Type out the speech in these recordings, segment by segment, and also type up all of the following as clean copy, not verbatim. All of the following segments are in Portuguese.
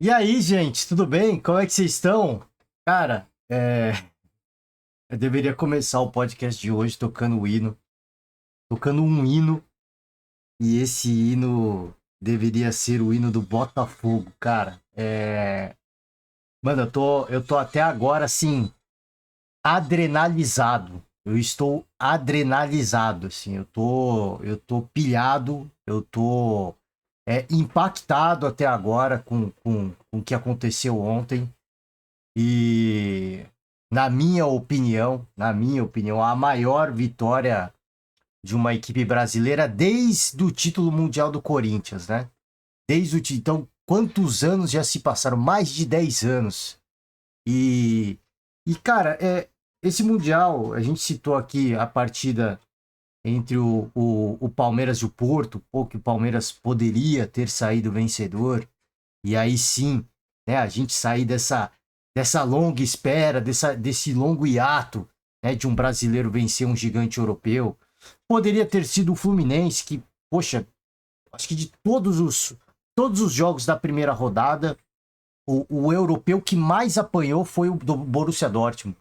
E aí, gente, tudo bem? Como é que vocês estão? Cara, eu deveria começar o podcast de hoje tocando o hino, tocando um hino, e esse hino deveria ser o hino do Botafogo, cara. Mano, eu tô até agora, assim, adrenalizado. Eu estou adrenalizado, assim, eu tô pilhado, eu tô impactado até agora com o que aconteceu ontem. E na minha opinião, a maior vitória de uma equipe brasileira desde o título mundial do Corinthians, né? Então, quantos anos já se passaram? Mais de 10 anos. E, cara, esse mundial, a gente citou aqui a partida entre o Palmeiras e o Porto, pô, que o Palmeiras poderia ter saído vencedor. E aí sim, né, a gente sair dessa longa espera, desse longo hiato, né, de um brasileiro vencer um gigante europeu. Poderia ter sido o Fluminense, que, poxa, acho que de todos os jogos da primeira rodada, o europeu que mais apanhou foi o do Borussia Dortmund.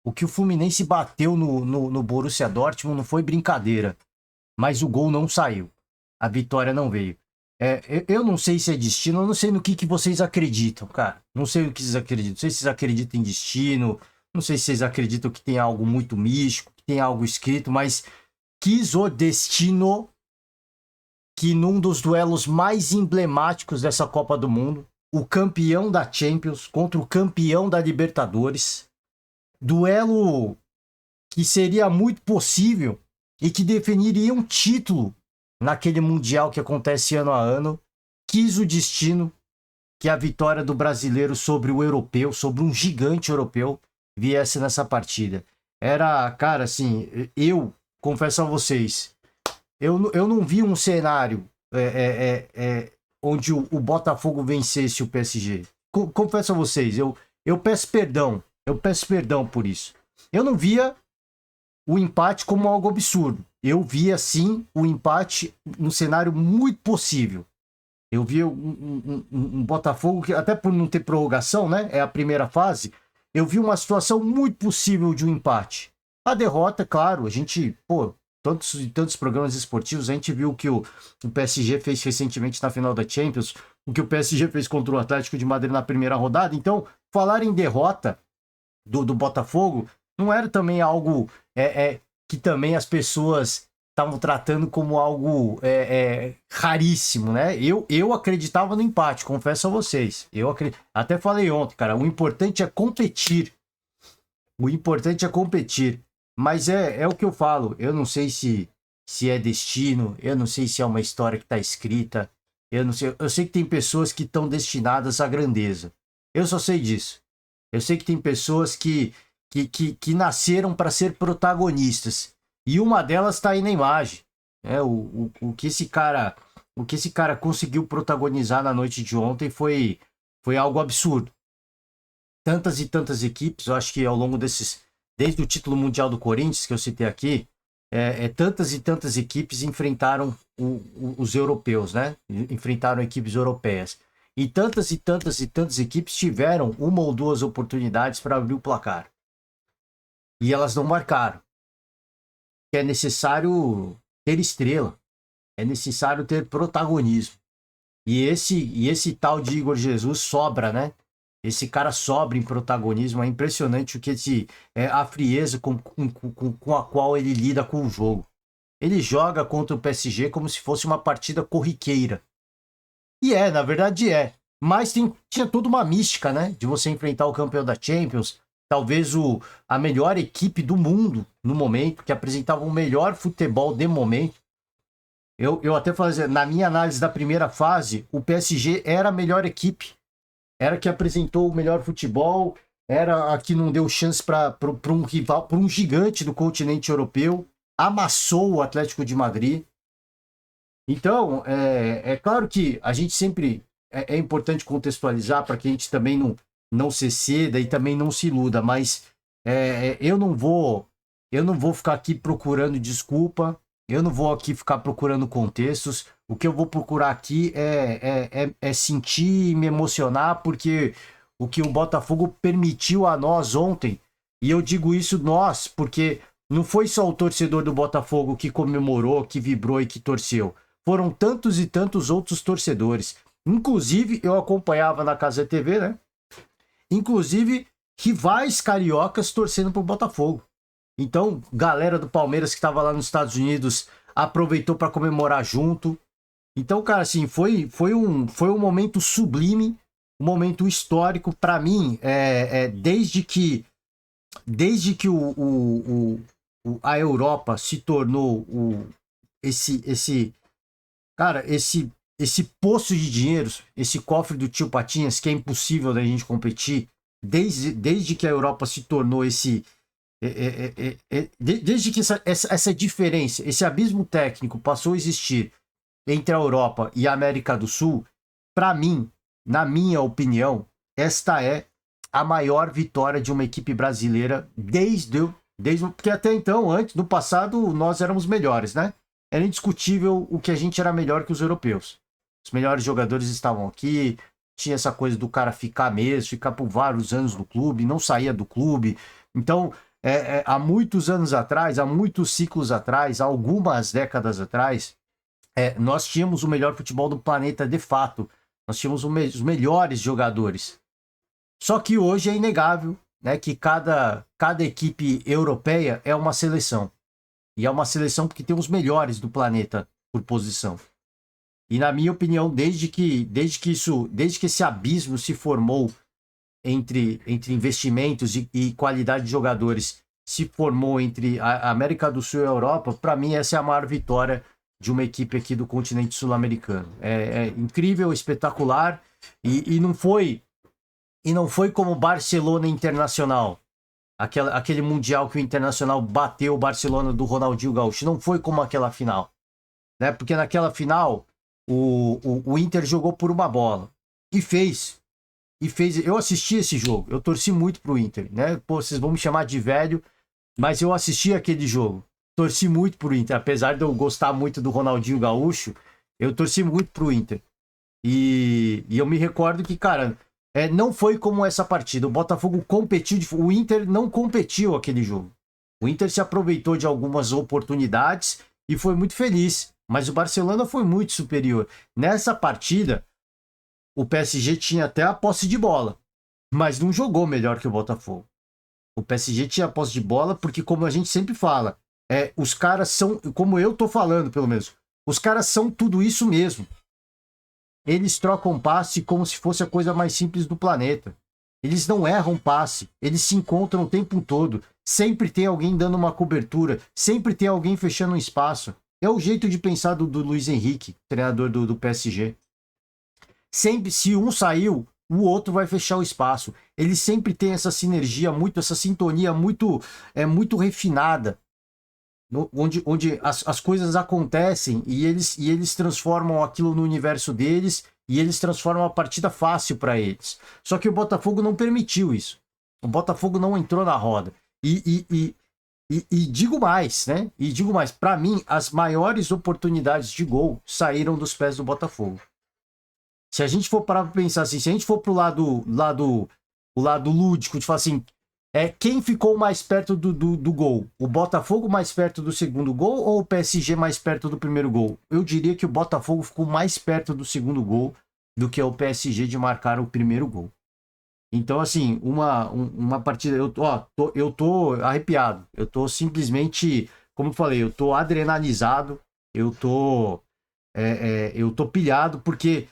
O que o Fluminense bateu no Borussia Dortmund não foi brincadeira, mas o gol não saiu. A vitória não veio. Eu não sei se é destino, eu não sei no que vocês acreditam, cara. Não sei no que vocês acreditam. Não sei se vocês acreditam em destino, não sei se vocês acreditam que tem algo muito místico, que tem algo escrito, mas quis o destino que num dos duelos mais emblemáticos dessa Copa do Mundo, o campeão da Champions contra o campeão da Libertadores, duelo que seria muito possível e que definiria um título naquele Mundial que acontece ano a ano, quis o destino que a vitória do brasileiro sobre o europeu, sobre um gigante europeu, viesse nessa partida. Era, cara, assim, eu confesso a vocês, eu não vi um cenário onde o Botafogo vencesse o PSG. Confesso a vocês, eu peço perdão por isso. Eu não via o empate como algo absurdo. Eu via, sim, o empate num cenário muito possível. Eu via um Botafogo que, até por não ter prorrogação, né? É a primeira fase. Eu vi uma situação muito possível de um empate. A derrota, claro, a gente, pô, tantos programas esportivos, a gente viu o que o PSG fez recentemente na final da Champions, o que o PSG fez contra o Atlético de Madrid na primeira rodada. Então, falar em derrota do Botafogo não era também algo que também as pessoas estavam tratando como algo raríssimo, né? Eu acreditava no empate, confesso a vocês. Até falei ontem, cara, o importante é competir. O importante é competir. Mas é o que eu falo. Eu não sei se é destino, eu não sei se é uma história que está escrita. Eu não sei. Eu sei que tem pessoas que estão destinadas à grandeza. Eu só sei disso. Eu sei que tem pessoas que nasceram para ser protagonistas. E uma delas está aí na imagem. O que esse cara conseguiu protagonizar na noite de ontem foi algo absurdo. Tantas e tantas equipes, eu acho que ao longo desde o título mundial do Corinthians, que eu citei aqui, tantas e tantas equipes enfrentaram os europeus, né? Enfrentaram equipes europeias. E tantas e tantas e tantas equipes tiveram uma ou duas oportunidades para abrir o placar. E elas não marcaram. É necessário ter estrela, é necessário ter protagonismo. E esse tal de Igor Jesus sobra, né? Esse cara sobra em protagonismo. É impressionante o que a frieza com a qual ele lida com o jogo. Ele joga contra o PSG como se fosse uma partida corriqueira. E na verdade é. Mas tinha toda uma mística, né? De você enfrentar o campeão da Champions, talvez a melhor equipe do mundo no momento, que apresentava o melhor futebol de momento. Eu até falei assim, na minha análise da primeira fase, o PSG era a melhor equipe. Era a que apresentou o melhor futebol, era a que não deu chance para um rival, para um gigante do continente europeu, amassou o Atlético de Madrid. Então, é claro que a gente sempre é importante contextualizar para que a gente também não se ceda e também não se iluda, mas eu não vou ficar aqui procurando desculpa, Eu não vou aqui ficar procurando contextos. O que eu vou procurar aqui é sentir e me emocionar, porque o que o Botafogo permitiu a nós ontem, e eu digo isso nós, porque não foi só o torcedor do Botafogo que comemorou, que vibrou e que torceu. Foram tantos e tantos outros torcedores. Inclusive, eu acompanhava na Casa TV, né? Inclusive, rivais cariocas torcendo pro Botafogo. Então, galera do Palmeiras que estava lá nos Estados Unidos aproveitou para comemorar junto. Então, cara, assim, foi um momento sublime, um momento histórico para mim, desde que a Europa se tornou esse poço de dinheiro, esse cofre do tio Patinhas, que é impossível da gente competir, desde que a Europa se tornou desde que essa diferença, esse abismo técnico passou a existir entre a Europa e a América do Sul, para mim, na minha opinião, esta é a maior vitória de uma equipe brasileira porque até então, antes, no passado, nós éramos melhores, né? Era indiscutível o que a gente era melhor que os europeus. Os melhores jogadores estavam aqui, tinha essa coisa do cara ficar por vários anos no clube, não saía do clube. Então, há muitos anos atrás, há muitos ciclos atrás, há algumas décadas atrás, nós tínhamos o melhor futebol do planeta de fato. Nós tínhamos os melhores jogadores. Só que hoje é inegável, né, que cada equipe europeia é uma seleção. E é uma seleção porque tem os melhores do planeta por posição. E na minha opinião, desde que esse abismo se formou entre investimentos e qualidade de jogadores, se formou entre a América do Sul e a Europa, para mim essa é a maior vitória de uma equipe aqui do continente sul-americano. É incrível, espetacular, e não foi como Barcelona Internacional, aquele Mundial que o Internacional bateu o Barcelona do Ronaldinho Gaúcho. Não foi como aquela final, né? Porque naquela final o Inter jogou por uma bola e fez. Eu assisti esse jogo, eu torci muito pro Inter, né? Pô, vocês vão me chamar de velho, mas eu assisti aquele jogo. Torci muito pro Inter, apesar de eu gostar muito do Ronaldinho Gaúcho, eu torci muito pro Inter. E eu me recordo que, cara, não foi como essa partida. O Botafogo competiu, o Inter não competiu aquele jogo. O Inter se aproveitou de algumas oportunidades e foi muito feliz, mas o Barcelona foi muito superior. Nessa partida, o PSG tinha até a posse de bola, mas não jogou melhor que o Botafogo. O PSG tinha a posse de bola porque, como a gente sempre fala, os caras são, como eu tô falando pelo menos, os caras são tudo isso mesmo. Eles trocam passe como se fosse a coisa mais simples do planeta. Eles não erram passe, eles se encontram o tempo todo. Sempre tem alguém dando uma cobertura, sempre tem alguém fechando um espaço. É o jeito de pensar do Luiz Henrique, treinador do PSG. Sempre, se um saiu, o outro vai fechar o espaço. Ele sempre tem essa sinergia, essa sintonia muito refinada, onde as coisas acontecem e eles transformam aquilo no universo deles e eles transformam a partida fácil para eles. Só que o Botafogo não permitiu isso. O Botafogo não entrou na roda. E digo mais, né? E digo mais, para mim, as maiores oportunidades de gol saíram dos pés do Botafogo. Se a gente for parar para pensar assim, se a gente for pro lado lúdico, de falar assim, quem ficou mais perto do gol? O Botafogo mais perto do segundo gol ou o PSG mais perto do primeiro gol? Eu diria que o Botafogo ficou mais perto do segundo gol do que o PSG de marcar o primeiro gol. Então, assim, uma partida... Eu tô arrepiado. Eu tô simplesmente, como eu falei, eu tô adrenalizado. Eu tô pilhado, porque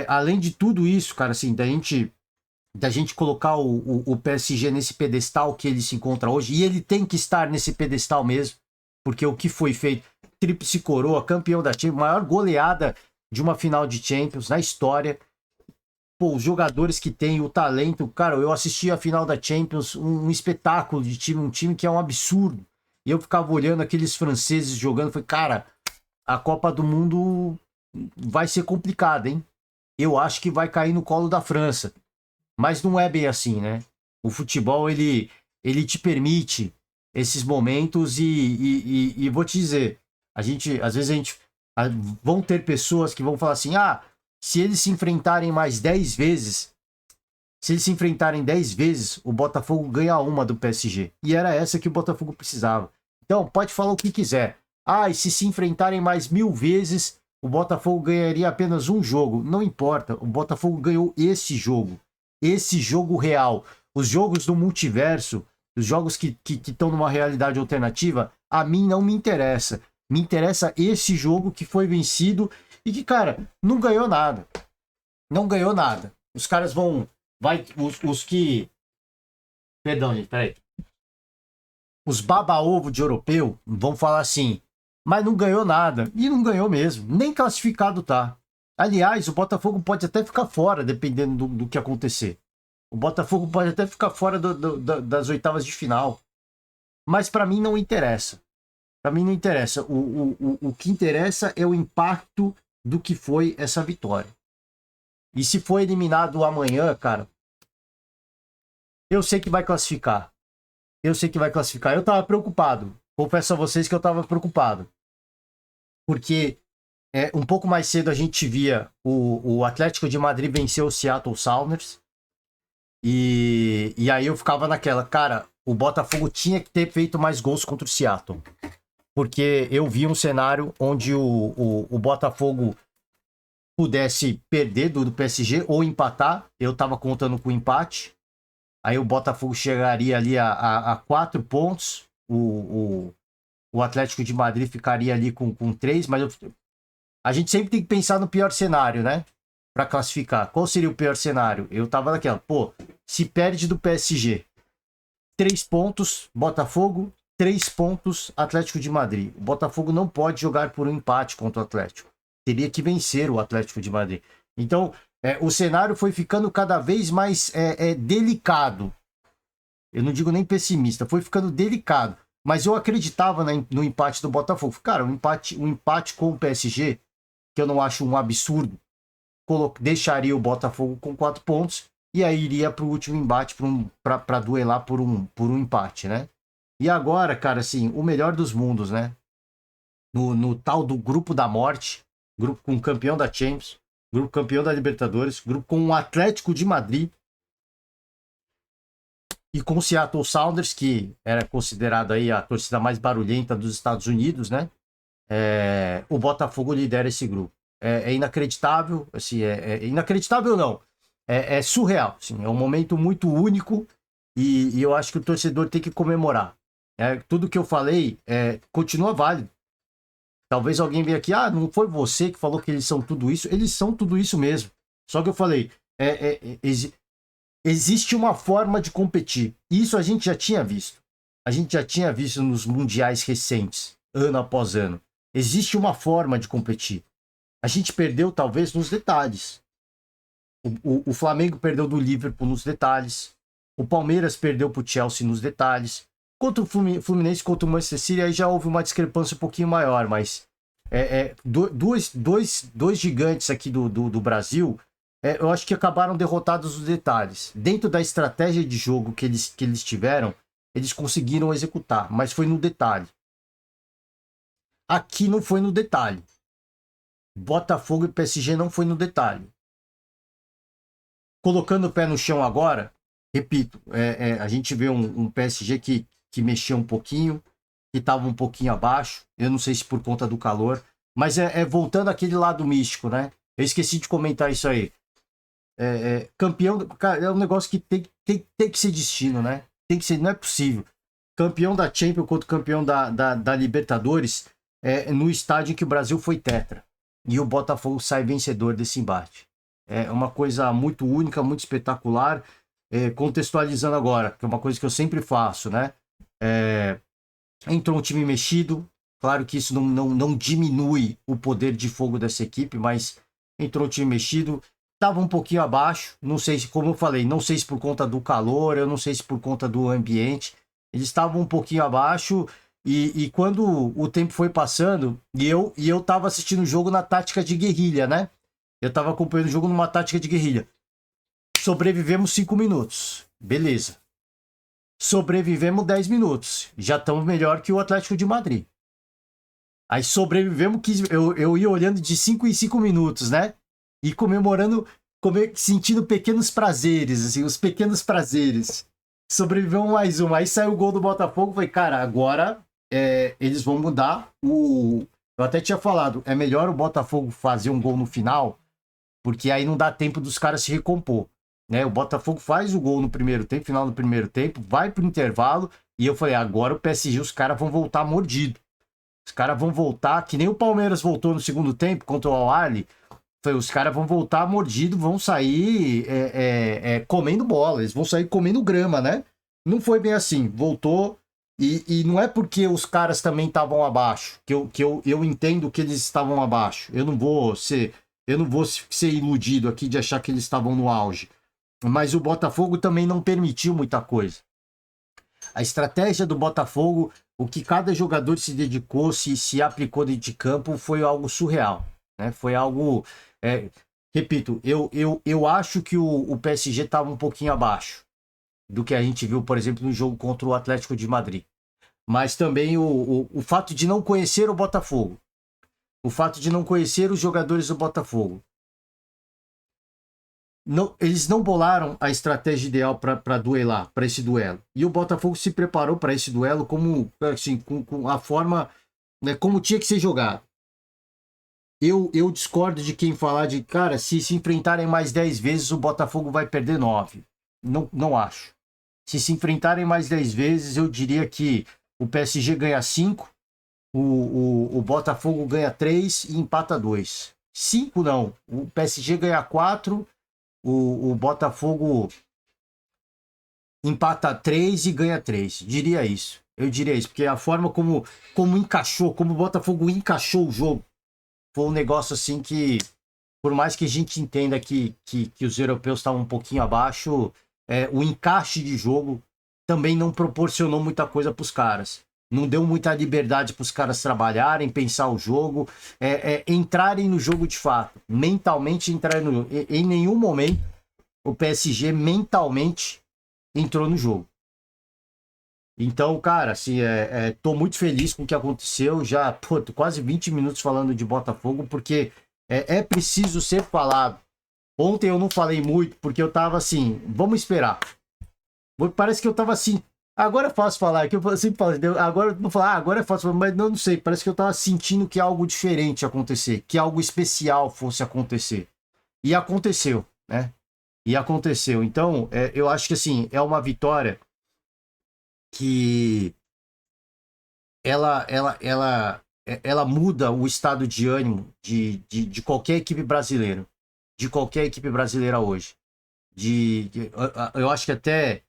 além de tudo isso, cara, assim, da gente colocar o PSG nesse pedestal que ele se encontra hoje, e ele tem que estar nesse pedestal mesmo, porque o que foi feito, tríplice coroa, campeão da Champions, maior goleada de uma final de Champions na história. Pô, os jogadores que tem, o talento, cara, eu assisti a final da Champions, um espetáculo de time, um time que é um absurdo, e eu ficava olhando aqueles franceses jogando, falei, cara, a Copa do Mundo vai ser complicada, hein? Eu acho que vai cair no colo da França. Mas não é bem assim, né? O futebol, ele te permite esses momentos e vou te dizer, Às vezes vão ter pessoas que vão falar assim, ah, se eles se enfrentarem mais 10 vezes, se eles se enfrentarem 10 vezes, o Botafogo ganha uma do PSG. E era essa que o Botafogo precisava. Então, pode falar o que quiser. Ah, e se enfrentarem mais 1000 vezes, o Botafogo ganharia apenas um jogo. Não importa, o Botafogo ganhou esse jogo real. Os jogos do multiverso, os jogos que estão numa realidade alternativa, a mim não me interessa. Me interessa esse jogo que foi vencido e que, cara, não ganhou nada. Não ganhou nada. Os caras vão... os que... Perdão, gente, peraí. Os baba-ovo de europeu vão falar assim, mas não ganhou nada. E não ganhou mesmo. Nem classificado tá. Aliás, o Botafogo pode até ficar fora, dependendo do que acontecer. O Botafogo pode até ficar fora das oitavas de final. Mas para mim não interessa. Para mim não interessa. O que interessa é o impacto do que foi essa vitória. E se for eliminado amanhã, cara, eu sei que vai classificar. Eu sei que vai classificar. Eu tava preocupado. Confesso a vocês que eu tava preocupado. Porque um pouco mais cedo a gente via o Atlético de Madrid vencer o Seattle Sounders. E aí eu ficava naquela, cara, o Botafogo tinha que ter feito mais gols contra o Seattle. Porque eu vi um cenário onde o Botafogo pudesse perder do PSG ou empatar. Eu tava contando com o empate. Aí o Botafogo chegaria ali a 4 pontos. O Atlético de Madrid ficaria ali com 3. Mas a gente sempre tem que pensar no pior cenário, né? Para classificar. Qual seria o pior cenário? Eu tava naquela, pô, se perde do PSG, 3 pontos Botafogo, 3 pontos Atlético de Madrid. O Botafogo não pode jogar por um empate contra o Atlético. Teria que vencer o Atlético de Madrid. Então, o cenário foi ficando cada vez mais delicado. Eu não digo nem pessimista, foi ficando delicado. Mas eu acreditava no empate do Botafogo. Cara, um empate com o PSG, que eu não acho um absurdo, deixaria o Botafogo com 4 pontos e aí iria para o último embate para duelar por um empate, né? E agora, cara, assim, o melhor dos mundos, né? No tal do grupo da morte, grupo com o campeão da Champions, grupo campeão da Libertadores, grupo com o Atlético de Madrid e com o Seattle Sounders, que era considerado aí a torcida mais barulhenta dos Estados Unidos, né? O Botafogo lidera esse grupo. É inacreditável, assim, inacreditável não, é surreal, assim, é um momento muito único e eu acho que o torcedor tem que comemorar. Tudo que eu falei continua válido. Talvez alguém venha aqui, não foi você que falou que eles são tudo isso mesmo. Só que eu falei, existe uma forma de competir. Isso a gente já tinha visto. A gente já tinha visto nos mundiais recentes, ano após ano. Existe uma forma de competir. A gente perdeu, talvez, nos detalhes. O Flamengo perdeu do Liverpool nos detalhes. O Palmeiras perdeu para o Chelsea nos detalhes. Contra o Fluminense, contra o Manchester City, aí já houve uma discrepância um pouquinho maior. Mas dois gigantes aqui do Brasil, eu acho que acabaram derrotados nos detalhes. Dentro da estratégia de jogo que eles tiveram, eles conseguiram executar, mas foi no detalhe. Aqui não foi no detalhe. Botafogo e PSG não foi no detalhe. Colocando o pé no chão agora, repito, a gente vê um PSG que mexeu um pouquinho, que estava um pouquinho abaixo, eu não sei se por conta do calor, mas voltando àquele lado místico, né? Eu esqueci de comentar isso aí. Campeão, cara, é um negócio que tem que ser destino, né? Tem que ser, não é possível. Campeão da Champions contra campeão da Libertadores, no estádio em que o Brasil foi tetra. E o Botafogo sai vencedor desse embate. É uma coisa muito única, muito espetacular. Contextualizando agora, que é uma coisa que eu sempre faço, né? Entrou um time mexido. Claro que isso não diminui o poder de fogo dessa equipe, mas entrou um time mexido. Estava um pouquinho abaixo. Não sei se, como eu falei, não sei se por conta do calor, eu não sei se por conta do ambiente. Eles estavam um pouquinho abaixo. E quando o tempo foi passando, e eu tava assistindo o jogo na tática de guerrilha, né? Eu tava acompanhando o jogo numa tática de guerrilha. Sobrevivemos 5 minutos. Beleza. Sobrevivemos 10 minutos. Já estamos melhor que o Atlético de Madrid. Aí sobrevivemos que eu ia olhando de 5 em 5 minutos, né? E comemorando, sentindo pequenos prazeres, assim, os pequenos prazeres. Sobrevivemos mais um. Aí saiu o gol do Botafogo. Falei, cara, agora eles vão mudar o. Eu até tinha falado, é melhor o Botafogo fazer um gol no final, porque aí não dá tempo dos caras se recompor. Né? O Botafogo faz o gol no primeiro tempo, final do primeiro tempo, vai pro intervalo, e eu falei, agora o PSG, os caras vão voltar mordido. Os caras vão voltar, que nem o Palmeiras voltou no segundo tempo contra o Al-Ahly. Os caras vão voltar mordido, vão sair comendo bola, eles vão sair comendo grama, né? Não foi bem assim, voltou, e não é porque os caras também estavam abaixo, que eu entendo que eles estavam abaixo. Eu não vou ser iludido aqui de achar que eles estavam no auge. Mas o Botafogo também não permitiu muita coisa. A estratégia do Botafogo, o que cada jogador se dedicou, se aplicou dentro de campo, foi algo surreal. Né? Foi algo. Repito, eu acho que o PSG estava um pouquinho abaixo do que a gente viu, por exemplo, no jogo contra o Atlético de Madrid. Mas também o fato de não conhecer o Botafogo, o fato de não conhecer os jogadores do Botafogo, não, eles não bolaram a estratégia ideal para duelar, para esse duelo. E o Botafogo se preparou para esse duelo como, assim, com a forma, né, como tinha que ser jogado. Eu discordo de quem falar de, cara, se enfrentarem mais 10 vezes, o Botafogo vai perder 9. Não acho. Se enfrentarem mais 10 vezes, eu diria que o PSG ganha 5, o Botafogo ganha 3 e empata 2. 5 não, o PSG ganha 4, o Botafogo empata 3 e ganha 3. Diria isso. Eu diria isso, porque a forma como encaixou, como o Botafogo encaixou o jogo, foi um negócio assim que, por mais que a gente entenda que os europeus estavam um pouquinho abaixo, o encaixe de jogo também não proporcionou muita coisa para os caras. Não deu muita liberdade para os caras trabalharem, pensar o jogo, entrarem no jogo de fato. Mentalmente entrarem no jogo. Em nenhum momento o PSG mentalmente entrou no jogo. Então, cara, assim, tô muito feliz com o que aconteceu. Já, tô quase 20 minutos falando de Botafogo, porque é preciso ser falado. Ontem eu não falei muito, porque eu tava assim, vamos esperar. Parece que eu tava assim, agora é fácil falar, que eu sempre falo, agora não falar, agora é fácil falar, mas não sei, parece que eu tava sentindo que algo diferente ia acontecer, que algo especial fosse acontecer. E aconteceu, né? E aconteceu. Então, eu acho que assim, é uma vitória que ela muda o estado de ânimo de qualquer equipe brasileira. De qualquer equipe brasileira hoje. Eu acho que até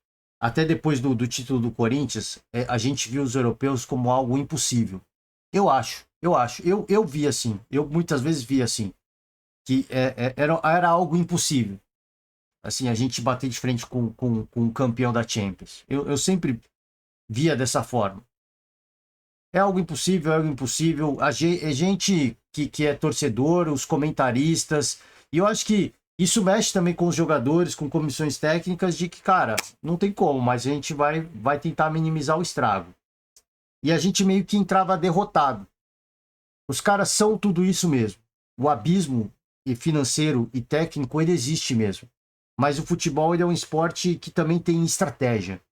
depois do título do Corinthians, a gente viu os europeus como algo impossível. Eu acho. Eu vi assim. Eu muitas vezes vi assim. Que era algo impossível. Assim, a gente bater de frente com o campeão da Champions. Eu sempre via dessa forma. É algo impossível, é algo impossível. A gente que é torcedor, os comentaristas, e eu acho que isso mexe também com os jogadores, com comissões técnicas, de que, cara, não tem como, mas a gente vai tentar minimizar o estrago. E a gente meio que entrava derrotado. Os caras são tudo isso mesmo. O abismo financeiro e técnico, ele existe mesmo. Mas o futebol, ele é um esporte que também tem estratégia.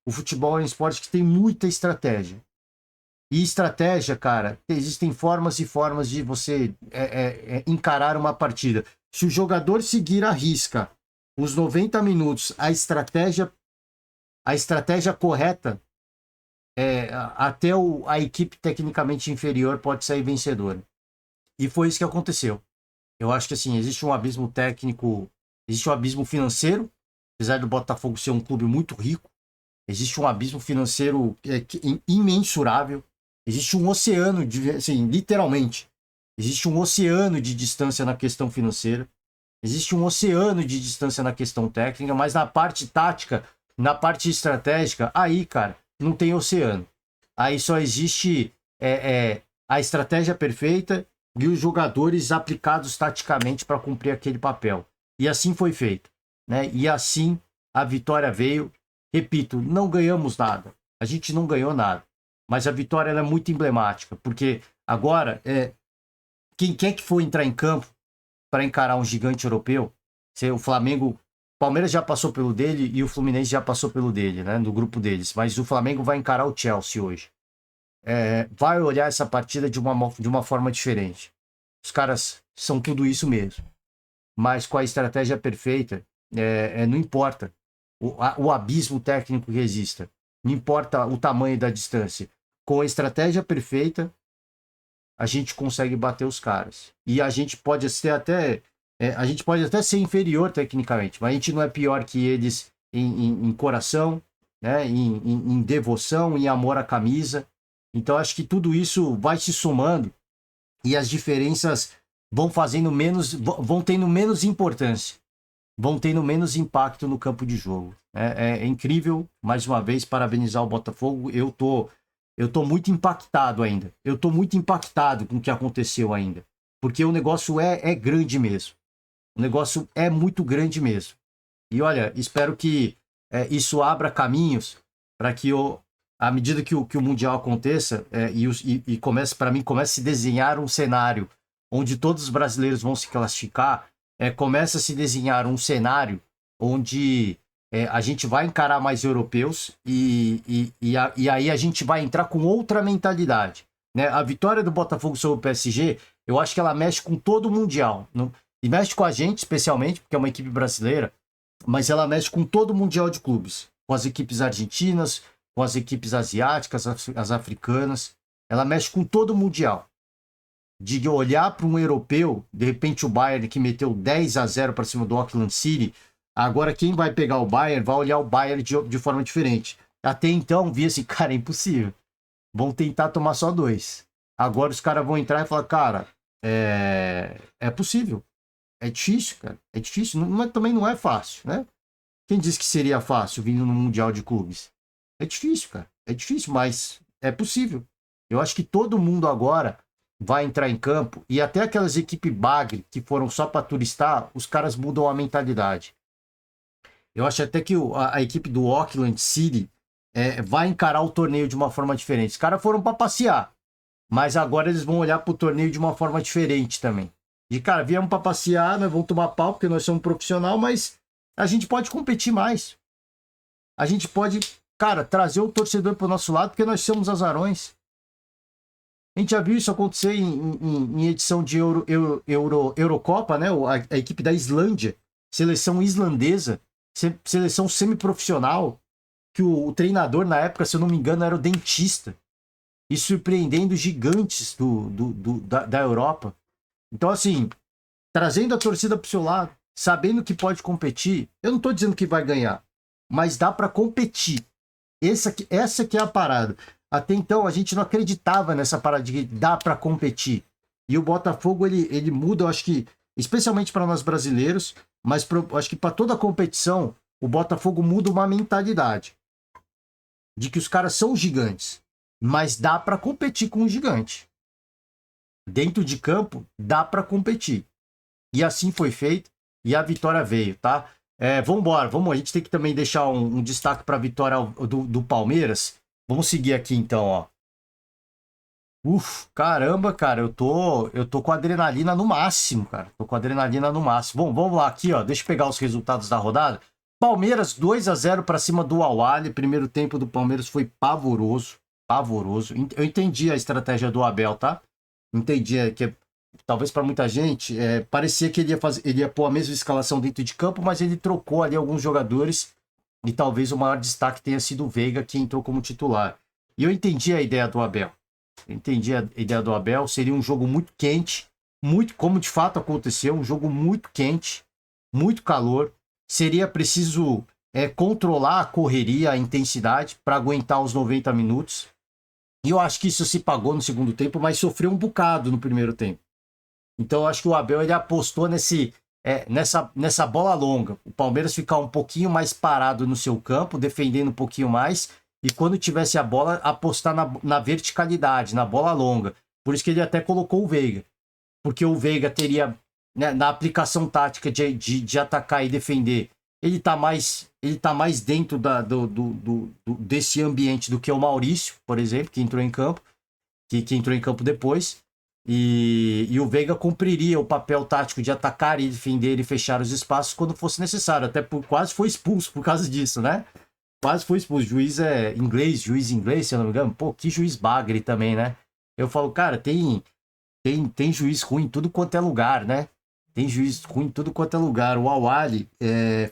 O futebol é um esporte que tem muita estratégia. E estratégia, cara, existem formas e formas de você encarar uma partida. Se o jogador seguir a risca os 90 minutos, a estratégia correta, até a equipe tecnicamente inferior pode sair vencedora. E foi isso que aconteceu. Eu acho que assim, existe um abismo técnico, existe um abismo financeiro, apesar do Botafogo ser um clube muito rico, existe um abismo financeiro imensurável. Existe um oceano, assim, literalmente, existe um oceano de distância na questão financeira, existe um oceano de distância na questão técnica, mas na parte tática, na parte estratégica, aí, cara, não tem oceano. Aí só existe a estratégia perfeita e os jogadores aplicados taticamente para cumprir aquele papel. E assim foi feito, né? E assim a vitória veio. Repito, não ganhamos nada. A gente não ganhou nada. Mas a vitória ela é muito emblemática, porque Agora, quem quer que for entrar em campo para encarar um gigante europeu, se o Flamengo, o Palmeiras já passou pelo dele e o Fluminense já passou pelo dele, né, no grupo deles, mas o Flamengo vai encarar o Chelsea hoje. Vai olhar essa partida de uma forma diferente. Os caras são tudo isso mesmo, mas com a estratégia perfeita, não importa o abismo técnico que exista, não importa o tamanho da distância, com a estratégia perfeita, a gente consegue bater os caras. E a gente pode ser até ser inferior tecnicamente, mas a gente não é pior que eles em coração, né? Em devoção, em amor à camisa. Então acho que tudo isso vai se somando e as diferenças vão tendo menos importância, vão tendo menos impacto no campo de jogo. É incrível, mais uma vez, parabenizar o Botafogo. Eu tô muito impactado ainda. Eu tô muito impactado com o que aconteceu ainda. Porque o negócio é grande mesmo. O negócio é muito grande mesmo. E olha, espero que isso abra caminhos para que, à medida que o Mundial aconteça, comece a se desenhar um cenário onde todos os brasileiros vão se classificar, começa a se desenhar um cenário onde a gente vai encarar mais europeus e aí a gente vai entrar com outra mentalidade. Né? A vitória do Botafogo sobre o PSG, eu acho que ela mexe com todo o Mundial. E mexe com a gente, especialmente, porque é uma equipe brasileira, mas ela mexe com todo o Mundial de Clubes. Com as equipes argentinas, com as equipes asiáticas, as africanas. Ela mexe com todo o Mundial. De olhar para um europeu, de repente o Bayern que meteu 10-0 para cima do Auckland City, agora quem vai pegar o Bayern vai olhar o Bayern de forma diferente. Até então via assim, cara, é impossível. Vão tentar tomar só 2. Agora os caras vão entrar e falar, cara, é possível. É difícil, cara. É difícil. Também não é fácil, né? Quem disse que seria fácil vindo no Mundial de Clubes? É difícil, cara. É difícil, mas é possível. Eu acho que todo mundo agora vai entrar em campo e até aquelas equipes bagre que foram só para turistar, os caras mudam a mentalidade. Eu acho até que a equipe do Auckland City vai encarar o torneio de uma forma diferente. Os caras foram para passear, mas agora eles vão olhar para o torneio de uma forma diferente também. De cara, viemos para passear, nós vamos tomar pau porque nós somos profissional, mas a gente pode competir mais. A gente pode, cara, trazer o torcedor para o nosso lado porque nós somos azarões. A gente já viu isso acontecer em edição de Eurocopa, né? A equipe da Islândia, seleção islandesa, seleção semiprofissional, que o treinador na época, se eu não me engano, era o dentista, e surpreendendo gigantes da Europa. Então, assim, trazendo a torcida para o seu lado, sabendo que pode competir, eu não estou dizendo que vai ganhar, mas dá para competir. Essa que é a parada. Até então, a gente não acreditava nessa parada de que dá para competir. E o Botafogo, ele muda, eu acho que, especialmente para nós brasileiros, mas acho que para toda a competição, o Botafogo muda uma mentalidade. De que os caras são gigantes, mas dá para competir com um gigante. Dentro de campo, dá para competir. E assim foi feito, e a vitória veio, tá? Vamos, a gente tem que também deixar um destaque para a vitória do Palmeiras. Vamos seguir aqui então, ó. Caramba, cara, eu tô com adrenalina no máximo, cara. Tô com adrenalina no máximo. Bom, vamos lá aqui, ó. Deixa eu pegar os resultados da rodada. Palmeiras 2-0 para cima do Al-Ahly. Primeiro tempo do Palmeiras foi pavoroso, pavoroso. Eu entendi a estratégia do Abel, tá? Entendi que talvez para muita gente parecia que ele ia pôr a mesma escalação dentro de campo, mas ele trocou ali alguns jogadores e talvez o maior destaque tenha sido o Veiga, que entrou como titular. E eu entendi a ideia do Abel. Seria um jogo muito quente, muito como de fato aconteceu, um jogo muito quente, muito calor. Seria preciso controlar a correria, a intensidade para aguentar os 90 minutos. E eu acho que isso se pagou no segundo tempo, mas sofreu um bocado no primeiro tempo. Então eu acho que o Abel ele apostou nessa bola longa. O Palmeiras ficar um pouquinho mais parado no seu campo, defendendo um pouquinho mais, e quando tivesse a bola, apostar na verticalidade, na bola longa. Por isso que ele até colocou o Veiga. Porque o Veiga teria, né, na aplicação tática de atacar e defender, ele tá mais dentro desse ambiente do que o Maurício, por exemplo, que entrou em campo. que entrou em campo depois. E o Veiga cumpriria o papel tático de atacar e defender e fechar os espaços quando fosse necessário. Até quase foi expulso por causa disso, né? Quase foi expulso. Juiz juiz inglês, se eu não me engano. Pô, que juiz bagre também, né? Eu falo, cara, tem juiz ruim em tudo quanto é lugar, né? Tem juiz ruim em tudo quanto é lugar. O Awali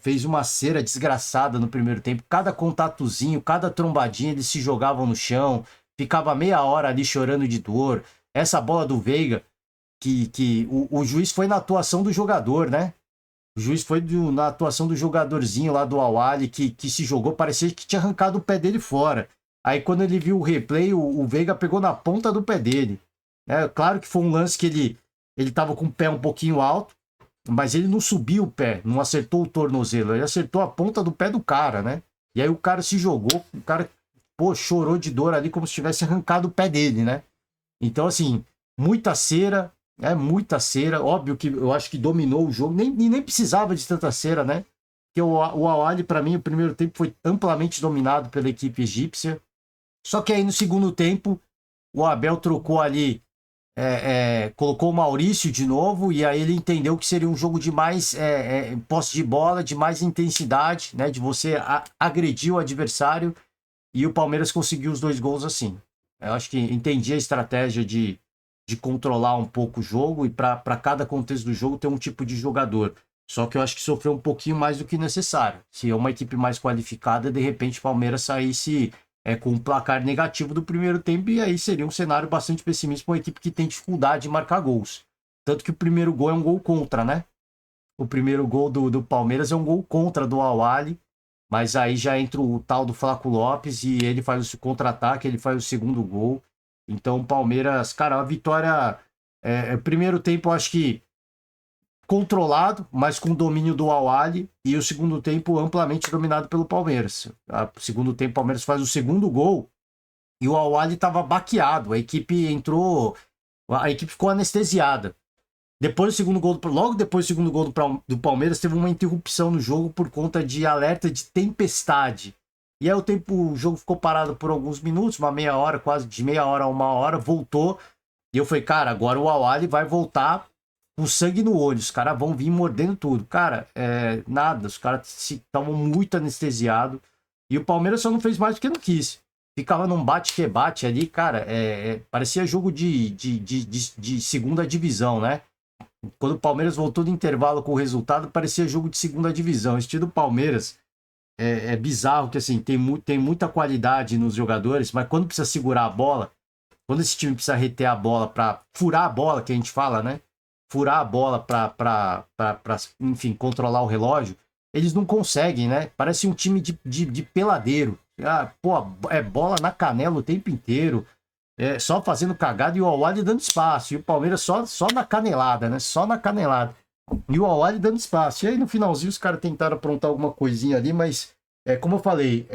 fez uma cera desgraçada no primeiro tempo. Cada contatozinho, cada trombadinha, eles se jogavam no chão. Ficava meia hora ali chorando de dor. Essa bola do Veiga, que o juiz foi na atuação do jogador, né? O juiz foi na atuação do jogadorzinho lá do Awali, que se jogou, parecia que tinha arrancado o pé dele fora. Aí quando ele viu o replay, o Veiga pegou na ponta do pé dele. Claro que foi um lance que ele tava com o pé um pouquinho alto, mas ele não subiu o pé, não acertou o tornozelo, ele acertou a ponta do pé do cara, né? E aí o cara se jogou, o cara, pô, chorou de dor ali como se tivesse arrancado o pé dele, né? Então, assim, muita cera, muita cera. Óbvio que eu acho que dominou o jogo, nem precisava de tanta cera, né? Porque o Awali, para mim, o primeiro tempo foi amplamente dominado pela equipe egípcia. Só que aí no segundo tempo, o Abel trocou ali, colocou o Maurício de novo, e aí ele entendeu que seria um jogo de mais posse de bola, de mais intensidade, né? De você agredir o adversário, e o Palmeiras conseguiu os 2 gols assim. Eu acho que entendi a estratégia de controlar um pouco o jogo e para cada contexto do jogo ter um tipo de jogador. Só que eu acho que sofreu um pouquinho mais do que necessário. Se é uma equipe mais qualificada, de repente o Palmeiras saísse com um placar negativo do primeiro tempo, e aí seria um cenário bastante pessimista para uma equipe que tem dificuldade de marcar gols. Tanto que o primeiro gol é um gol contra, né? O primeiro gol do Palmeiras é um gol contra do Awali. Mas aí já entra o tal do Flaco Lopes e ele faz o contra-ataque, ele faz o segundo gol. Então o Palmeiras, cara, a vitória... primeiro tempo, eu acho que controlado, mas com domínio do Awali. E o segundo tempo amplamente dominado pelo Palmeiras. O segundo tempo, o Palmeiras faz o segundo gol e o Awali estava baqueado. A equipe ficou anestesiada. Depois do segundo gol, logo depois do segundo gol do Palmeiras, teve uma interrupção no jogo por conta de alerta de tempestade. E aí o jogo ficou parado por alguns minutos, uma meia hora, quase de meia hora a uma hora, voltou. E eu falei, cara, agora o Awali vai voltar com sangue no olho, os caras vão vir mordendo tudo. Cara, nada, os caras estavam muito anestesiados. E o Palmeiras só não fez mais porque não quis. Ficava num bate-rebate ali, cara, parecia jogo de segunda divisão, né? Quando o Palmeiras voltou do intervalo com o resultado, parecia jogo de segunda divisão. O estilo do Palmeiras é bizarro, que assim, tem muita qualidade nos jogadores, mas quando precisa segurar a bola, quando esse time precisa reter a bola para furar a bola, que a gente fala, né? Furar a bola para enfim, controlar o relógio, eles não conseguem, né? Parece um time de peladeiro. Pô, é bola na canela o tempo inteiro. Só fazendo cagada e o Awali dando espaço. E o Palmeiras só na canelada, né? Só na canelada. E o Awali dando espaço. E aí no finalzinho os caras tentaram aprontar alguma coisinha ali, mas como eu falei,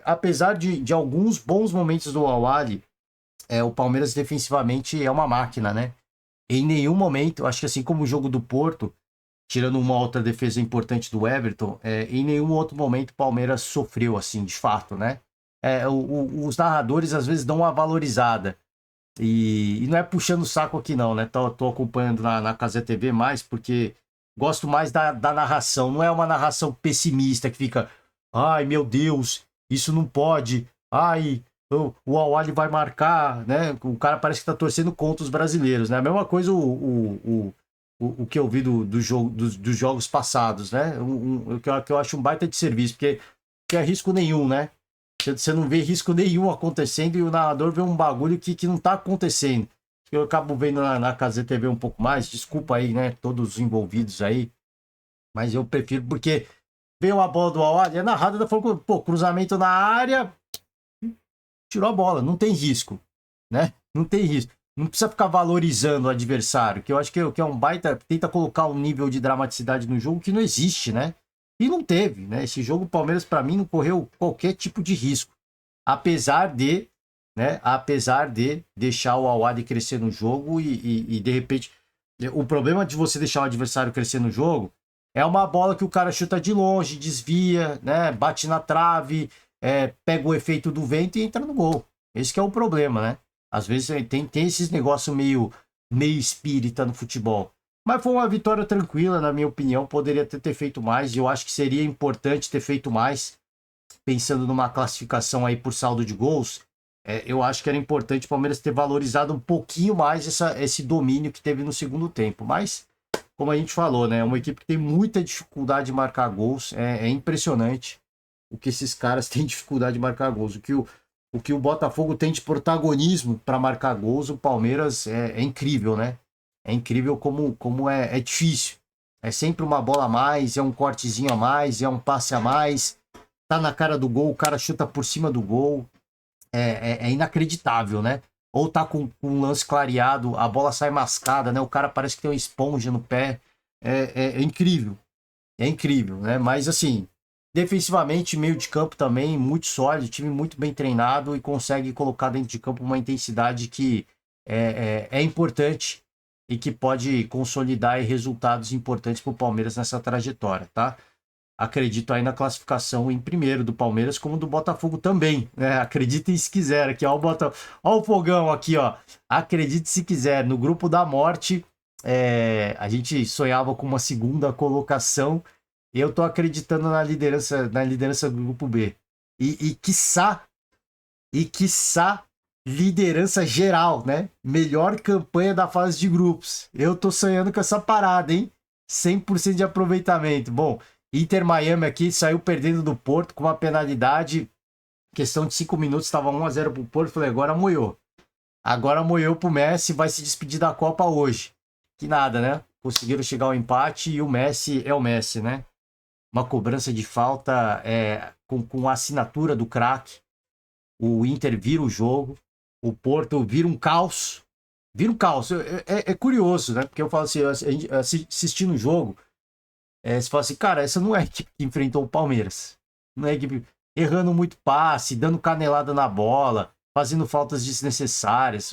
apesar de alguns bons momentos do Awali, o Palmeiras defensivamente é uma máquina, né? Em nenhum momento, acho que assim como o jogo do Porto, tirando uma outra defesa importante do Everton, em nenhum outro momento o Palmeiras sofreu assim, de fato, né? Os narradores às vezes dão uma valorizada. E não é puxando o saco aqui não, né? Tô acompanhando na Cazé TV mais, porque gosto mais da narração. Não é uma narração pessimista que fica, ai meu Deus, isso não pode, ai, o Awali vai marcar, né? O cara parece que tá torcendo contra os brasileiros, né? A mesma coisa o que eu vi dos jogos passados, né? Que eu acho um baita de serviço, porque não é risco nenhum, né? Você não vê risco nenhum acontecendo e o narrador vê um bagulho que não tá acontecendo. Eu acabo vendo na Cazé TV um pouco mais, desculpa aí, né? Todos os envolvidos aí, mas eu prefiro porque veio a bola do Awali, é narrada da forma, pô, cruzamento na área, tirou a bola, não tem risco, né? Não tem risco. Não precisa ficar valorizando o adversário, que eu acho que é um baita, tenta colocar um nível de dramaticidade no jogo que não existe, né? E não teve, né? Esse jogo, o Palmeiras, para mim, não correu qualquer tipo de risco. Apesar de deixar o Awali crescer no jogo e de repente... O problema de você deixar o adversário crescer no jogo é uma bola que o cara chuta de longe, desvia, né? Bate na trave, pega o efeito do vento e entra no gol. Esse que é o problema, né? Às vezes tem esses negócios meio espírita no futebol. Mas foi uma vitória tranquila, na minha opinião. Poderia ter feito mais. E eu acho que seria importante ter feito mais. Pensando numa classificação aí por saldo de gols, eu acho que era importante o Palmeiras ter valorizado um pouquinho mais esse domínio que teve no segundo tempo. Mas, como a gente falou, né? É uma equipe que tem muita dificuldade de marcar gols. É impressionante o que esses caras têm dificuldade de marcar gols. O que o Botafogo tem de protagonismo para marcar gols, o Palmeiras é incrível, né? É incrível como é difícil. É sempre uma bola a mais, é um cortezinho a mais, é um passe a mais. Tá na cara do gol, o cara chuta por cima do gol. É inacreditável, né? Ou tá com um lance clareado, a bola sai mascada, né? O cara parece que tem uma esponja no pé. É incrível. É incrível, né? Mas assim, defensivamente, meio de campo também, muito sólido, time muito bem treinado e consegue colocar dentro de campo uma intensidade que é importante e que pode consolidar aí resultados importantes para o Palmeiras nessa trajetória, tá? Acredito aí na classificação em primeiro do Palmeiras, como do Botafogo também, né? Acreditem se quiser, aqui, ó, ó o fogão aqui, ó. Acredite se quiser, no grupo da morte, a gente sonhava com uma segunda colocação. Eu tô acreditando na liderança do grupo B. Quiçá liderança geral, né? Melhor campanha da fase de grupos. Eu tô sonhando com essa parada, hein? 100% de aproveitamento. Bom, Inter Miami aqui saiu perdendo do Porto com uma penalidade. Questão de 5 minutos, estava 1-0 pro Porto. Falei, agora moiou. Agora moiou pro Messi, vai se despedir da Copa hoje. Que nada, né? Conseguiram chegar ao empate e o Messi é o Messi, né? Uma cobrança de falta com a assinatura do craque. O Inter vira o jogo. O Porto vira um caos. Vira um caos. É curioso, né? Porque eu falo assim, assistindo o jogo, você fala assim, cara, essa não é a equipe que enfrentou o Palmeiras. Não é a equipe errando muito passe, dando canelada na bola, fazendo faltas desnecessárias.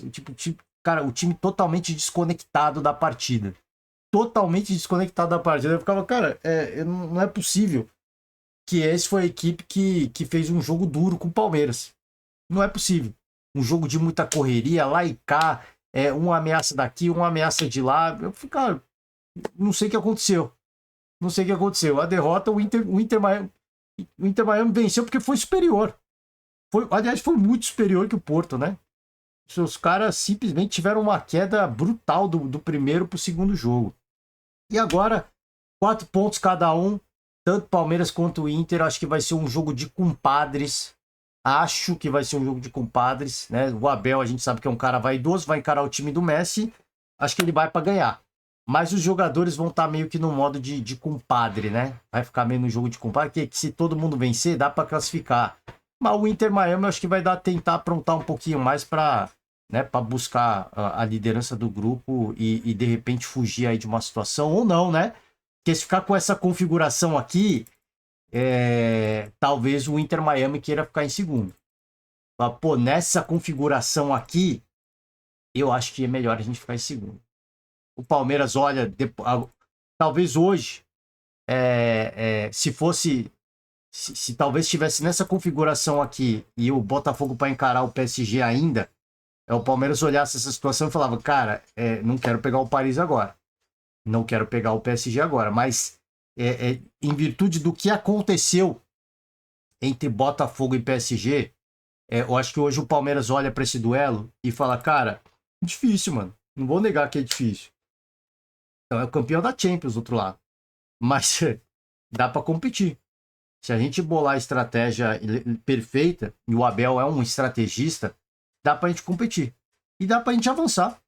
Cara, o time totalmente desconectado da partida. Totalmente desconectado da partida. Eu ficava, cara, não é possível que esse foi a equipe que fez um jogo duro com o Palmeiras. Não é possível. Um jogo de muita correria, lá e cá, uma ameaça daqui, uma ameaça de lá. Eu fico, cara, não sei o que aconteceu. Não sei o que aconteceu. A derrota, o Inter Miami venceu porque foi superior. Aliás, foi muito superior que o Porto, né? Os caras simplesmente tiveram uma queda brutal do primeiro para o segundo jogo. E agora, 4 pontos cada um, tanto Palmeiras quanto o Inter. Acho que vai ser um jogo de compadres. Acho que vai ser um jogo de compadres, né? O Abel, a gente sabe que é um cara vaidoso, vai encarar o time do Messi. Acho que ele vai para ganhar. Mas os jogadores vão estar meio que no modo de compadre, né? Vai ficar meio no jogo de compadre, que se todo mundo vencer, dá para classificar. Mas o Inter Miami, eu acho que vai tentar aprontar um pouquinho mais para buscar a liderança do grupo e de repente fugir aí de uma situação, ou não, né? Porque se ficar com essa configuração aqui, talvez o Inter Miami queira ficar em segundo. Mas, pô, nessa configuração aqui, eu acho que é melhor a gente ficar em segundo. O Palmeiras, olha, talvez hoje, se talvez estivesse nessa configuração aqui e o Botafogo para encarar o PSG ainda, o Palmeiras olhasse essa situação e falava, cara, não quero pegar o Paris agora. Não quero pegar o PSG agora. Mas, em virtude do que aconteceu entre Botafogo e PSG, eu acho que hoje o Palmeiras olha para esse duelo e fala, cara, difícil, mano. Não vou negar que é difícil. Então, é o campeão da Champions do outro lado. Mas dá para competir. Se a gente bolar a estratégia perfeita, e o Abel é um estrategista, dá pra gente competir. E dá pra gente avançar.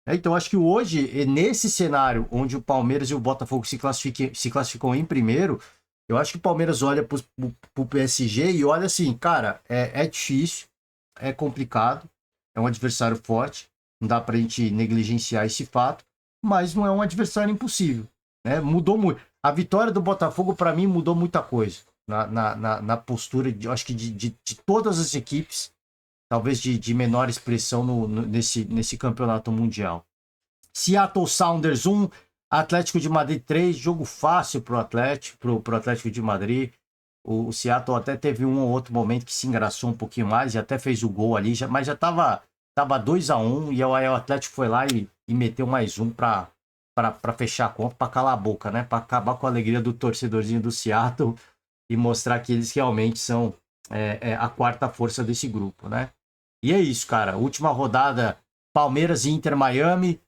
Então, acho que hoje, nesse cenário onde o Palmeiras e o Botafogo se classificam em primeiro, eu acho que o Palmeiras olha pro PSG e olha assim, cara, é difícil, é complicado, é um adversário forte, não dá pra gente negligenciar esse fato, mas não é um adversário impossível. Né? Mudou muito. A vitória do Botafogo, para mim, mudou muita coisa na postura, acho que de todas as equipes, talvez de menor expressão nesse campeonato mundial. Seattle Sounders 1, Atlético de Madrid 3, jogo fácil pro Atlético de Madrid. O Seattle até teve um ou outro momento que se engraçou um pouquinho mais e até fez o gol ali, mas já tava 2-1 e aí o Atlético foi lá e meteu mais um para fechar a conta, para calar a boca, né? Para acabar com a alegria do torcedorzinho do Seattle e mostrar que eles realmente são a quarta força desse grupo, né? E é isso, cara. Última rodada, Palmeiras e Inter Miami,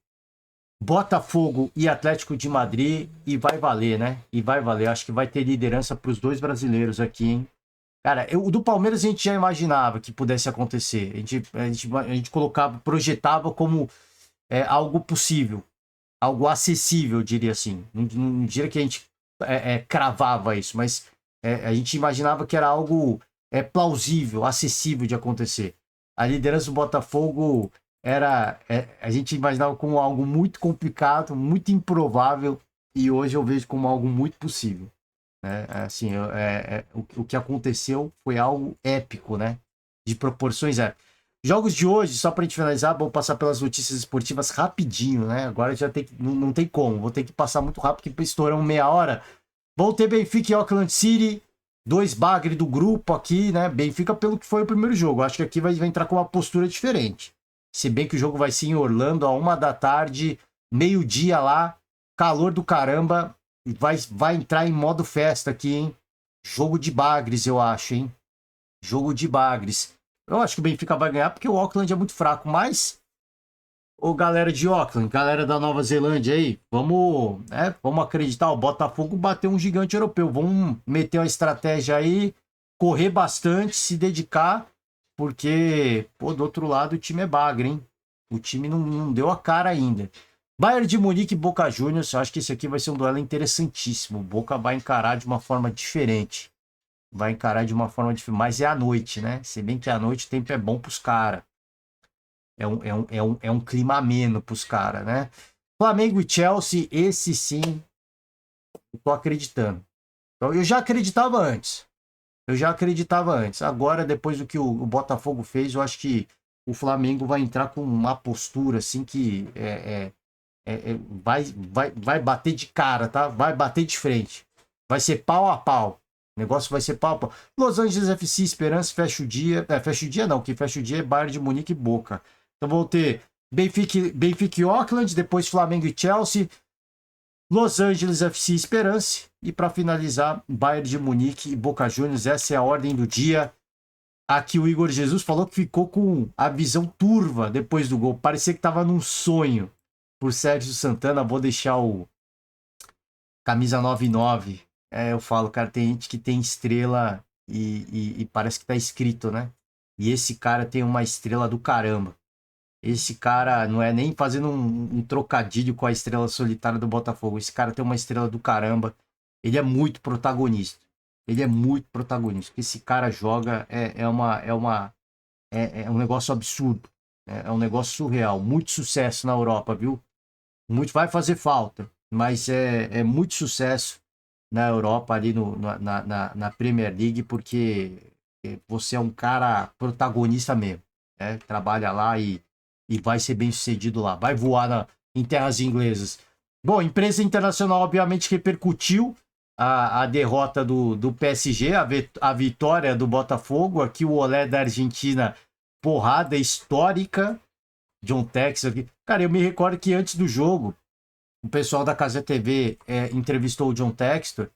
Botafogo e Atlético de Madrid e vai valer, né? E vai valer. Acho que vai ter liderança para os dois brasileiros aqui, hein? Cara, o do Palmeiras a gente já imaginava que pudesse acontecer. A gente colocava, projetava como algo possível, algo acessível, eu diria assim. Não diria que a gente cravava isso, mas a gente imaginava que era algo plausível, acessível de acontecer. A liderança do Botafogo a gente imaginava como algo muito complicado, muito improvável, e hoje eu vejo como algo muito possível. Né? Assim, o que aconteceu foi algo épico, né? De proporções épicas. Jogos de hoje, só para a gente finalizar, vou passar pelas notícias esportivas rapidinho, né? Agora já tem não tem como, vou ter que passar muito rápido, porque estouramos meia hora. Vão ter Benfica e Auckland City, 2 bagre do grupo aqui, né? Benfica pelo que foi o primeiro jogo. Acho que aqui vai entrar com uma postura diferente. Se bem que o jogo vai ser em Orlando, a 1 da tarde, meio-dia lá, calor do caramba. Vai entrar em modo festa aqui, hein? Jogo de bagres, eu acho, hein? Jogo de bagres. Eu acho que o Benfica vai ganhar porque o Auckland é muito fraco, mas ô galera de Auckland, galera da Nova Zelândia aí, vamos acreditar, o Botafogo bateu um gigante europeu, vamos meter uma estratégia aí, correr bastante, se dedicar, porque, pô, do outro lado o time é bagre, hein? O time não deu a cara ainda. Bayern de Munique e Boca Juniors, eu acho que esse aqui vai ser um duelo interessantíssimo. O Boca vai encarar de uma forma diferente. Vai encarar de uma forma diferente, mas é à noite, né? Se bem que à noite o tempo é bom pros caras. É um clima ameno pros caras, né? Flamengo e Chelsea, esse sim, eu tô acreditando. Então, eu já acreditava antes. Agora, depois do que o Botafogo fez, eu acho que o Flamengo vai entrar com uma postura assim que vai bater de cara, tá? Vai bater de frente. Vai ser pau a pau. O negócio vai ser pau a pau. Los Angeles FC, Esperança, fecha o dia. Fecha o dia não, que fecha o dia é Bayern de Munique e Boca. Então vou ter Benfica e Auckland, depois Flamengo e Chelsea, Los Angeles FC, Esperança e para finalizar Bayern de Munique e Boca Juniors. Essa é a ordem do dia. Aqui o Igor Jesus falou que ficou com a visão turva depois do gol. Parecia que estava num sonho por Sérgio Santana. Vou deixar o camisa 99. Eu falo, cara, tem gente que tem estrela e parece que tá escrito, né? E esse cara tem uma estrela do caramba. Esse cara não é nem fazendo um trocadilho com a estrela solitária do Botafogo. Esse cara tem uma estrela do caramba. Ele é muito protagonista. Ele é muito protagonista. Esse cara joga é um negócio absurdo. É um negócio surreal. Muito sucesso na Europa, viu? Muito vai fazer falta, mas é muito sucesso na Europa ali na Premier League, porque você é um cara protagonista mesmo. Né? Trabalha lá e vai ser bem sucedido lá. Vai voar em terras inglesas. Bom, empresa internacional obviamente repercutiu a derrota do PSG, a vitória do Botafogo. Aqui o Olé da Argentina, porrada histórica. John Textor aqui. Cara, eu me recordo que antes do jogo, o pessoal da Casa TV entrevistou o John Textor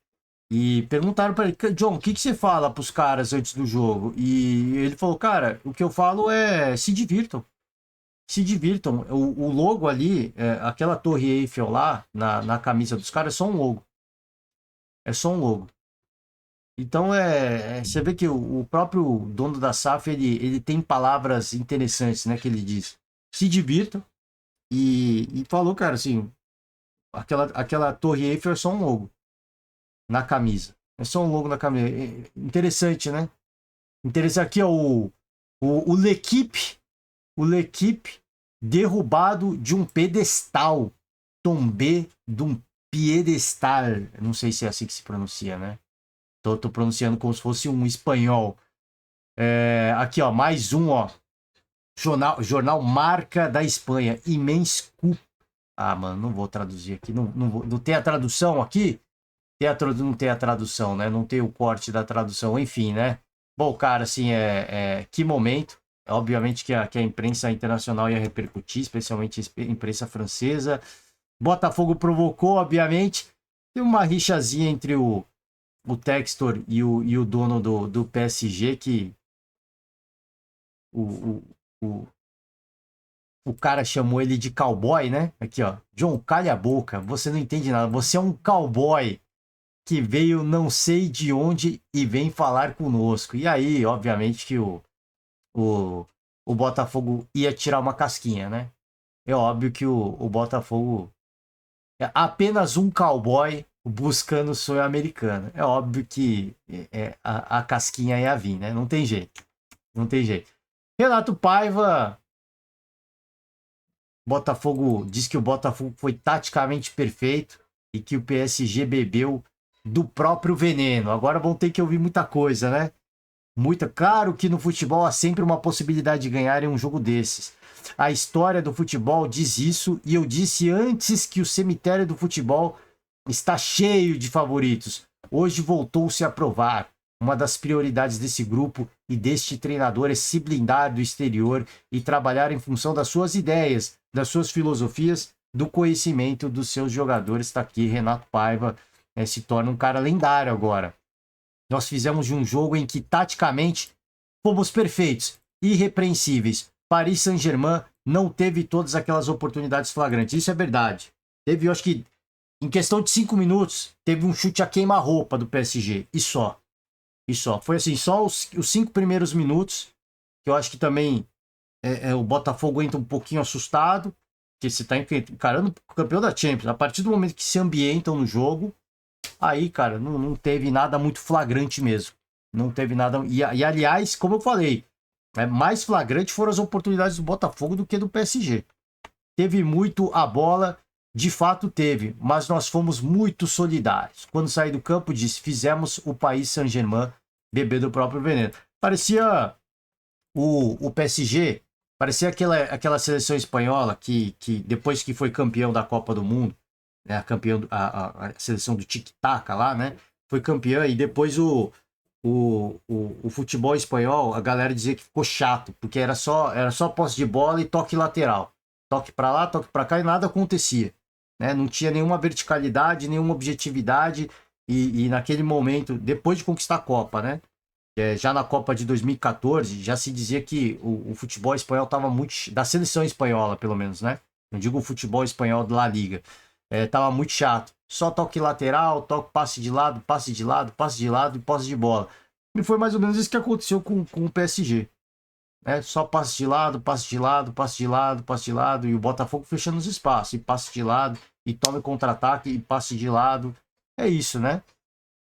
e perguntaram para ele, John, o que você fala pros caras antes do jogo? E ele falou, cara, o que eu falo é se divirtam. Se divirtam. O logo ali, aquela torre Eiffel lá, na camisa dos caras, é só um logo. É só um logo. Então, você vê que o próprio dono da SAF, ele tem palavras interessantes, né, que ele diz. Se divirtam. E falou, cara, assim, aquela torre Eiffel é só um logo na camisa. É só um logo na camisa. Interessante, né? Interessante aqui, ó, o L'Equipe, derrubado de um pedestal. Tombé de um piedestal. Não sei se é assim que se pronuncia, né? Tô pronunciando como se fosse um espanhol. Aqui, ó, mais um, ó. Jornal Marca da Espanha. Immense coup. Ah, mano, não vou traduzir aqui. Não tem a tradução aqui? não tem a tradução, né? Não tem o corte da tradução, enfim, né? Bom, cara, assim, que momento. Obviamente que a imprensa internacional ia repercutir, especialmente a imprensa francesa. Botafogo provocou, obviamente. Tem uma rixazinha entre o Textor e o dono do PSG, que o, o, o, o cara chamou ele de cowboy, né? Aqui, ó. John, calha a boca, você não entende nada. Você é um cowboy que veio não sei de onde e vem falar conosco. E aí, obviamente, que o, o Botafogo ia tirar uma casquinha, né? É óbvio que o Botafogo é apenas um cowboy buscando o sonho americano. É óbvio que a casquinha ia vir, né? Não tem jeito. Não tem jeito. Renato Paiva, Botafogo, diz que o Botafogo foi taticamente perfeito e que o PSG bebeu do próprio veneno. Agora vão ter que ouvir muita coisa, né? Muita. Claro que no futebol há sempre uma possibilidade de ganhar em um jogo desses. A história do futebol diz isso e eu disse antes que o cemitério do futebol está cheio de favoritos. Hoje voltou-se a provar. Uma das prioridades desse grupo e deste treinador é se blindar do exterior e trabalhar em função das suas ideias, das suas filosofias, do conhecimento dos seus jogadores. Está aqui, Renato Paiva se torna um cara lendário agora. Nós fizemos de um jogo em que, taticamente, fomos perfeitos, irrepreensíveis. Paris Saint-Germain não teve todas aquelas oportunidades flagrantes. Isso é verdade. Teve, eu acho que, em questão de 5 minutos, teve um chute a queima-roupa do PSG. E só. E só. Foi assim, só os 5 primeiros minutos, que eu acho que também o Botafogo entra um pouquinho assustado, porque você está encarando o campeão da Champions. A partir do momento que se ambientam no jogo, aí, cara, não teve nada muito flagrante mesmo. Não teve nada. E aliás, como eu falei, mais flagrante foram as oportunidades do Botafogo do que do PSG. Teve muito a bola, de fato teve, mas nós fomos muito solidários. Quando saí do campo, disse: fizemos o Paris Saint-Germain beber do próprio veneno. Parecia o PSG, parecia aquela seleção espanhola que depois que foi campeão da Copa do Mundo, né, a seleção do tic-tac lá, né? Foi campeã e depois o futebol espanhol, a galera dizia que ficou chato, porque era só posse de bola e toque lateral. Toque para lá, toque para cá e nada acontecia. Né? Não tinha nenhuma verticalidade, nenhuma objetividade e naquele momento, depois de conquistar a Copa, né? Já na Copa de 2014, já se dizia que o futebol espanhol estava muito... Da seleção espanhola, pelo menos, né? Não digo o futebol espanhol da La Liga. Tava muito chato. Só toque lateral, toque passe de lado, passe de lado, passe de lado e posse de bola. E foi mais ou menos isso que aconteceu com o PSG. Só passe de lado, passe de lado, passe de lado, passe de lado. E o Botafogo fechando os espaços. E passe de lado, e tome contra-ataque, e passe de lado. É isso, né?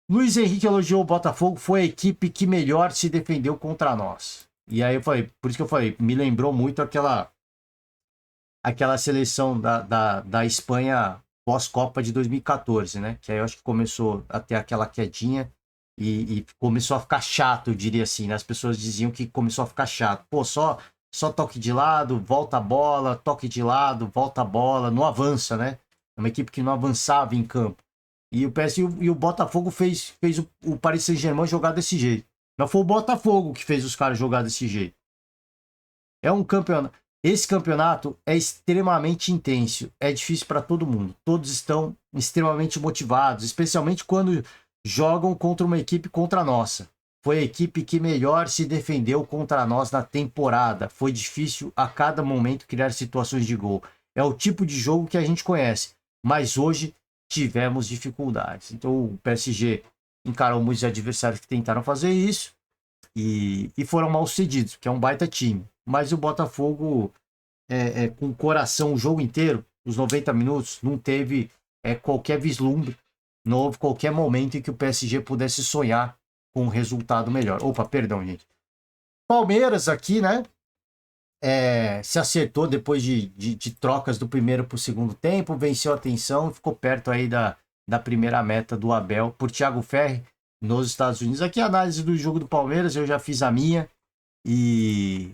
Luiz Henrique elogiou o Botafogo, foi a equipe que melhor se defendeu contra nós. E aí eu falei, por isso que eu falei, me lembrou muito aquela seleção da Espanha pós-Copa de 2014, né? Que aí eu acho que começou a ter aquela quedinha e começou a ficar chato, eu diria assim, né? As pessoas diziam que começou a ficar chato. Pô, só toque de lado, volta a bola, toque de lado, volta a bola, não avança, né? É uma equipe que não avançava em campo. E o PSG e o Botafogo fez o Paris Saint-Germain jogar desse jeito. Não foi o Botafogo que fez os caras jogar desse jeito. É um campeonato. Esse campeonato é extremamente intenso. É difícil para todo mundo. Todos estão extremamente motivados, especialmente quando jogam contra uma equipe contra a nossa. Foi a equipe que melhor se defendeu contra nós na temporada. Foi difícil a cada momento criar situações de gol. É o tipo de jogo que a gente conhece. Mas hoje tivemos dificuldades. Então o PSG encarou muitos adversários que tentaram fazer isso e foram mal sucedidos, que é um baita time. Mas o Botafogo, com o coração o jogo inteiro, os 90 minutos, não teve qualquer vislumbre, não houve qualquer momento em que o PSG pudesse sonhar com um resultado melhor. Opa, perdão, gente. Palmeiras aqui, né? Se acertou depois de trocas do primeiro para o segundo tempo, venceu a tensão, ficou perto aí da primeira meta do Abel por Thiago Ferri nos Estados Unidos. Aqui a análise do jogo do Palmeiras, eu já fiz a minha e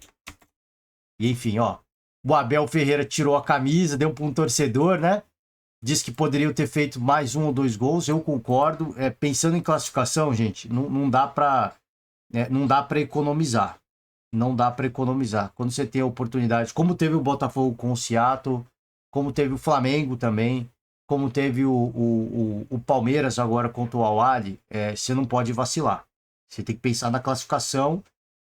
enfim, ó, o Abel Ferreira tirou a camisa, deu para um torcedor, né? diz que poderiam ter feito mais 1 ou 2 gols, eu concordo. Pensando em classificação, gente, não dá para economizar. Não dá para economizar. Quando você tem a oportunidade, como teve o Botafogo com o Seattle, como teve o Flamengo também, como teve o Palmeiras agora contra o Al-Ahly, você não pode vacilar. Você tem que pensar na classificação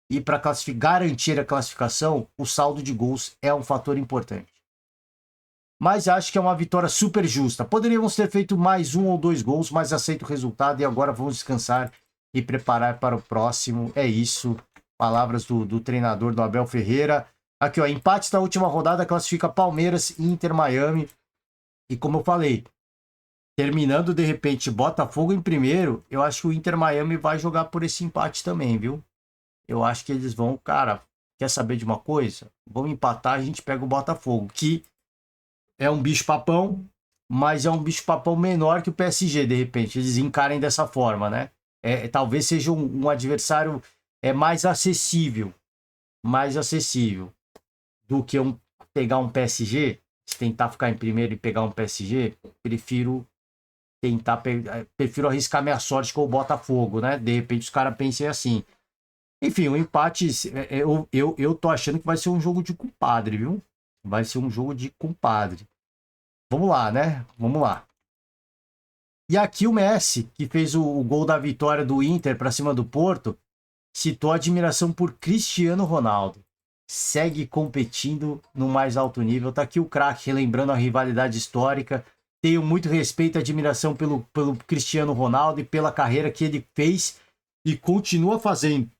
e para garantir a classificação, o saldo de gols é um fator importante. Mas acho que é uma vitória super justa. Poderíamos ter feito mais 1 ou 2 gols, mas aceito o resultado e agora vamos descansar e preparar para o próximo. É isso. Palavras do treinador do Abel Ferreira. Aqui, ó, empate da última rodada classifica Palmeiras e Inter Miami. E como eu falei, terminando de repente Botafogo em primeiro, eu acho que o Inter Miami vai jogar por esse empate também, viu? Eu acho que eles vão, cara, quer saber de uma coisa? Vamos empatar, a gente pega o Botafogo, que é um bicho-papão, mas é um bicho-papão menor que o PSG, de repente. Eles encarem dessa forma, né? Talvez seja um adversário mais acessível do que pegar um PSG. Se tentar ficar em primeiro e pegar um PSG, prefiro arriscar minha sorte com o Botafogo, né? De repente os caras pensem assim. Enfim, o empate, eu tô achando que vai ser um jogo de compadre, viu? Vai ser um jogo de compadre. Vamos lá, né? Vamos lá. E aqui o Messi, que fez o gol da vitória do Inter para cima do Porto, citou admiração por Cristiano Ronaldo. Segue competindo no mais alto nível. Tá aqui o craque, relembrando a rivalidade histórica. Tenho muito respeito e admiração pelo Cristiano Ronaldo e pela carreira que ele fez e continua fazendo.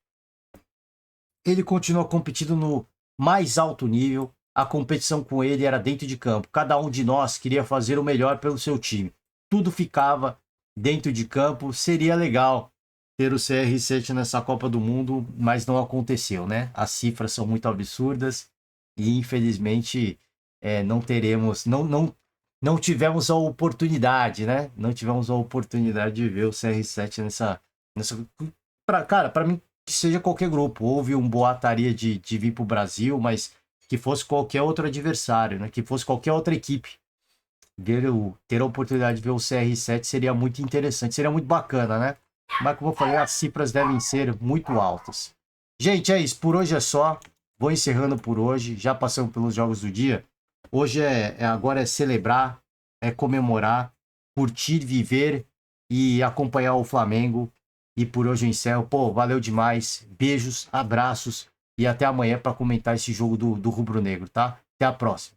Ele continua competindo no mais alto nível. A competição com ele era dentro de campo. Cada um de nós queria fazer o melhor pelo seu time. Tudo ficava dentro de campo. Seria legal ter o CR7 nessa Copa do Mundo, mas não aconteceu, né? As cifras são muito absurdas e infelizmente não teremos, não tivemos a oportunidade, né? Não tivemos a oportunidade de ver o CR7 nessa cara, para mim que seja qualquer grupo. Houve um boataria de vir para o Brasil, mas que fosse qualquer outro adversário, né? Que fosse qualquer outra equipe. Ter a oportunidade de ver o CR7 seria muito interessante, seria muito bacana, né? Mas como eu falei, as cifras devem ser muito altas. Gente, é isso. Por hoje é só. Vou encerrando por hoje. Já passamos pelos jogos do dia. Hoje agora é celebrar, é comemorar, curtir, viver e acompanhar o Flamengo. E por hoje eu encerro. Pô, valeu demais. Beijos, abraços e até amanhã para comentar esse jogo do Rubro Negro, tá? Até a próxima.